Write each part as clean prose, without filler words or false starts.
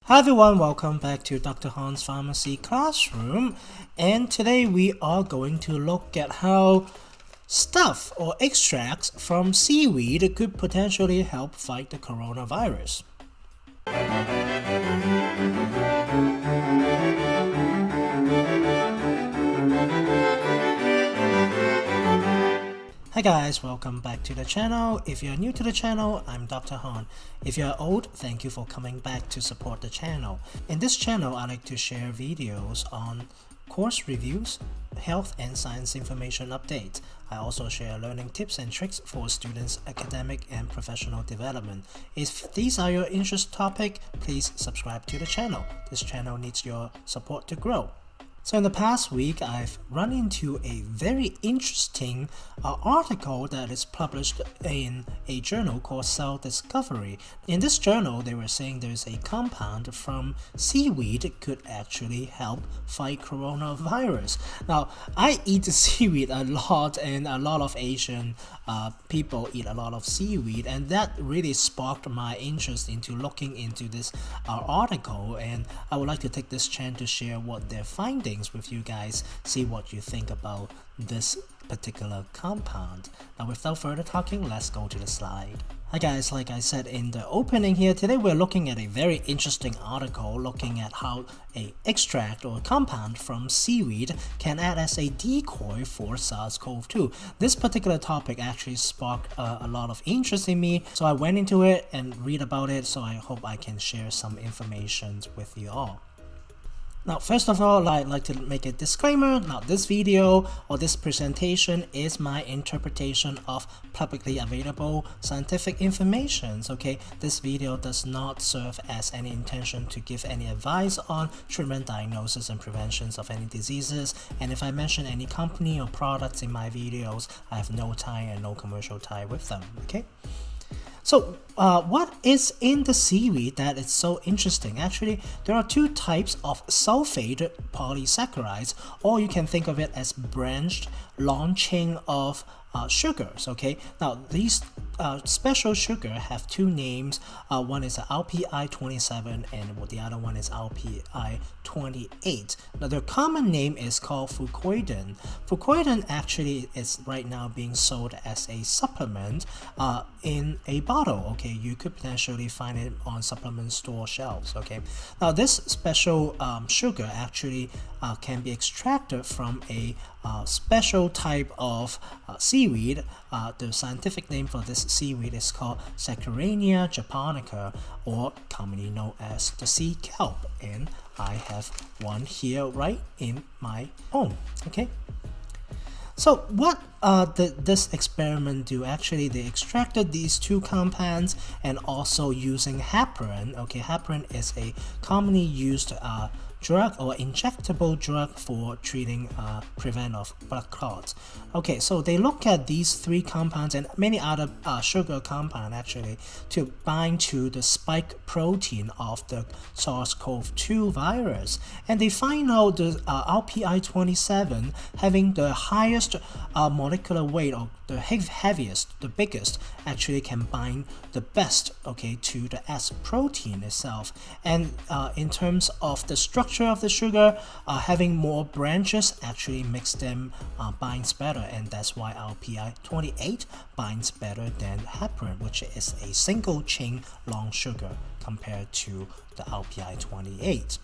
Hi everyone, welcome back to Dr. Han's Pharmacy Classroom, and today we are going to look at how stuff or extracts from seaweed could potentially help fight the coronavirus. Hi guys, welcome back to the channel. If you're new to the channel, I'm Dr. Han. If you're old, thank you for coming back to support the channel. In this channel, I like to share videos on course reviews, health and science information updates. I also share learning tips and tricks for students' academic and professional development. If these are your interest topic, please subscribe to the channel. This channel needs your support to grow. So in the past week, I've run into a very interesting article that is published in a journal called Cell Discovery. In this journal, they were saying there's a compound from seaweed could actually help fight coronavirus. Now, I eat seaweed a lot, and a lot of Asian people eat a lot of seaweed, and that really sparked my interest into looking into this article, and I would like to take this chance to share what their findings with you guys, see what you think about this particular compound. Now without further talking, let's go to the slide. Hi guys, like I said in the opening here, today we're looking at a very interesting article looking at how a extract or compound from seaweed can act as a decoy for SARS-CoV-2. This particular topic actually sparked a lot of interest in me, so I went into it and read about it, so I hope I can share some information with you all. Now, first of all, I'd like to make a disclaimer. Now, this video or this presentation is my interpretation of publicly available scientific information. Okay, this video does not serve as any intention to give any advice on treatment, diagnosis, and preventions of any diseases. And if I mention any company or products in my videos, I have no tie and no commercial tie with them. Okay. So what is in the seaweed that is so interesting? Actually, there are two types of sulfate polysaccharides, or you can think of it as branched long chain of sugars. Okay, now these special sugar have two names. One is LPI27 and the other one is LPI28. Now the common name is called fucoidan. Fucoidan actually is right now being sold as a supplement in a bottle. Okay, you could potentially find it on supplement store shelves. Okay, now this special sugar actually can be extracted from a special type of seaweed. The scientific name for this seaweed is called Saccharinea japonica, or commonly known as the sea kelp, and I have one here right in my home. Okay. So what this experiment do? Actually, they extracted these two compounds and also using heparin. Okay, heparin is a commonly used drug or injectable drug for treating prevent of blood clots. Okay, so they look at these three compounds and many other sugar compound actually to bind to the spike protein of the SARS-CoV-2 virus, and they find out the LPI27 having the highest molecular weight, or the heaviest, the biggest, actually can bind the best, okay, to the S protein itself. And in terms of the structure of the sugar, having more branches actually makes them binds better, and that's why LPI28 binds better than heparin, which is a single chain long sugar compared to the LPI28.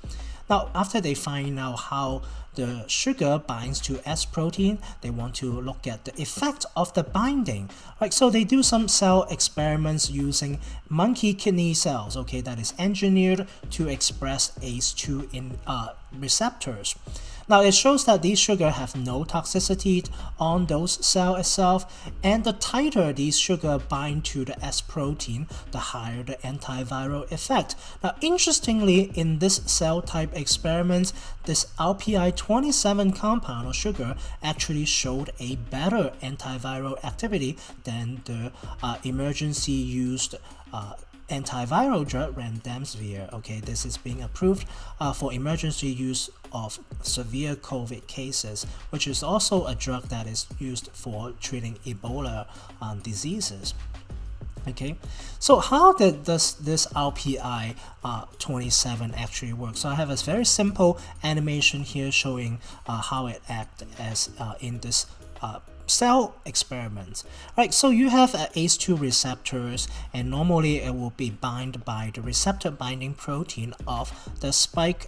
Now, after they find out how the sugar binds to S protein, they want to look at the effect of the binding. Right, so they do some cell experiments using monkey kidney cells, okay, that is engineered to express ACE2 in receptors. Now it shows that these sugars have no toxicity on those cells itself, and the tighter these sugars bind to the S protein, the higher the antiviral effect. Now interestingly, in this cell type experiments, this LPI27 compound or sugar actually showed a better antiviral activity than the emergency used antiviral drug remdesivir. Okay, this is being approved for emergency use of severe COVID cases, which is also a drug that is used for treating Ebola diseases. Okay, so how does this RPI 27 actually work? So I have a very simple animation here showing how it acts as in this cell experiments. Right, so you have ACE2 receptors, and normally it will be bound by the receptor binding protein of the spike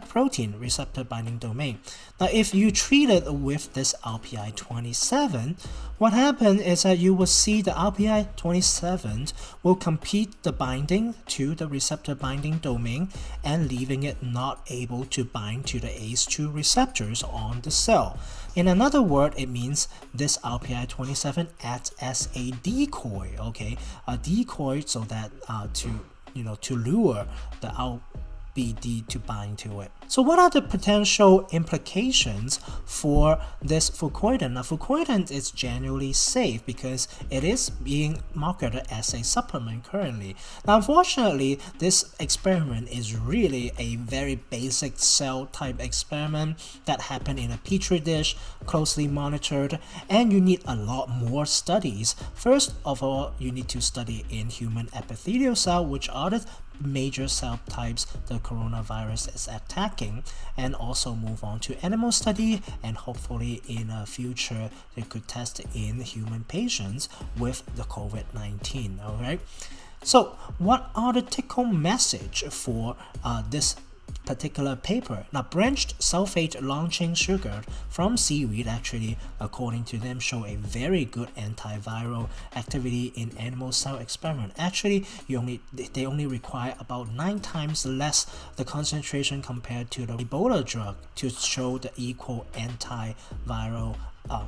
protein receptor binding domain. Now if you treat it with this RPI 27, what happens is that you will see the RPI 27 will complete the binding to the receptor binding domain and leaving it not able to bind to the ACE2 receptors on the cell. In another word, it means this RPI 27 acts as a decoy, okay, a decoy so that to lure the RBD to bind to it. So what are the potential implications for this fucoidan? Now fucoidan is generally safe because it is being marketed as a supplement currently. Now unfortunately, this experiment is really a very basic cell type experiment that happened in a petri dish, closely monitored, and you need a lot more studies. First of all, you need to study in human epithelial cell, which are the major cell types the coronavirus is attacking, and also move on to animal study, and hopefully in the future they could test in human patients with the COVID-19. All right, so what are the take-home message for this particular paper? Now branched sulfate long-chain sugar from seaweed actually, according to them, show a very good antiviral activity in animal cell experiment. Actually, they only require about 9 times less the concentration compared to the Ebola drug to show the equal antiviral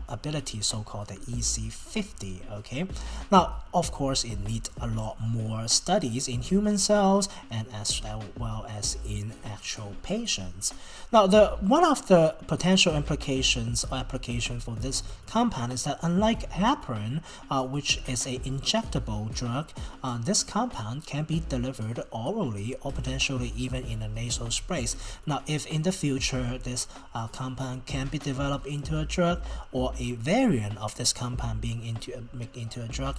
ability, so-called the EC50. Okay, now of course it needs a lot more studies in human cells and as well as in actual patients. Now one of the potential implications or application for this compound is that unlike heparin, which is a injectable drug, this compound can be delivered orally or potentially even in a nasal sprays. Now if in the future this compound can be developed into a drug, or a variant of this compound being make into a drug,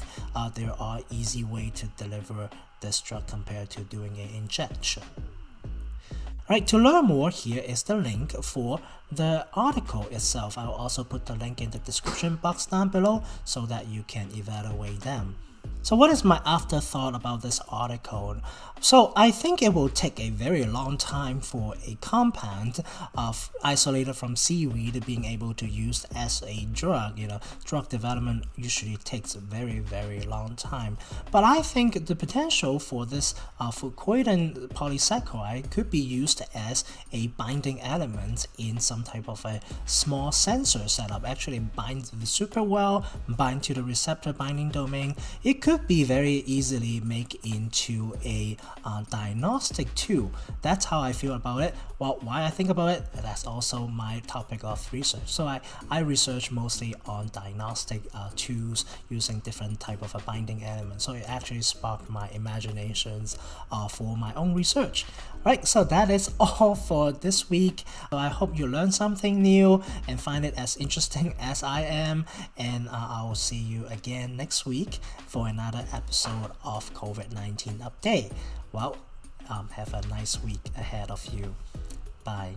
there are easy way to deliver this drug compared to doing an injection. Right, to learn more, here is the link for the article itself. I will also put the link in the description box down below so that you can evaluate them. So what is my afterthought about this article? So I think it will take a very long time for a compound isolated from seaweed being able to use as a drug. Drug development usually takes a very, very long time. But I think the potential for this fucoidan polysaccharide could be used as a binding element in some type of a small sensor setup. Actually binds super well, bind to the receptor binding domain. It could be very easily made into a diagnostic tool. That's how I feel about it. Well, why I think about it, that's also my topic of research. So I research mostly on diagnostic tools using different type of a binding elements. So it actually sparked my imaginations for my own research. Right, so that is all for this week. So I hope you learned something new and find it as interesting as I am. And I will see you again next week for another episode of COVID-19 update. Well, have a nice week ahead of you. Bye.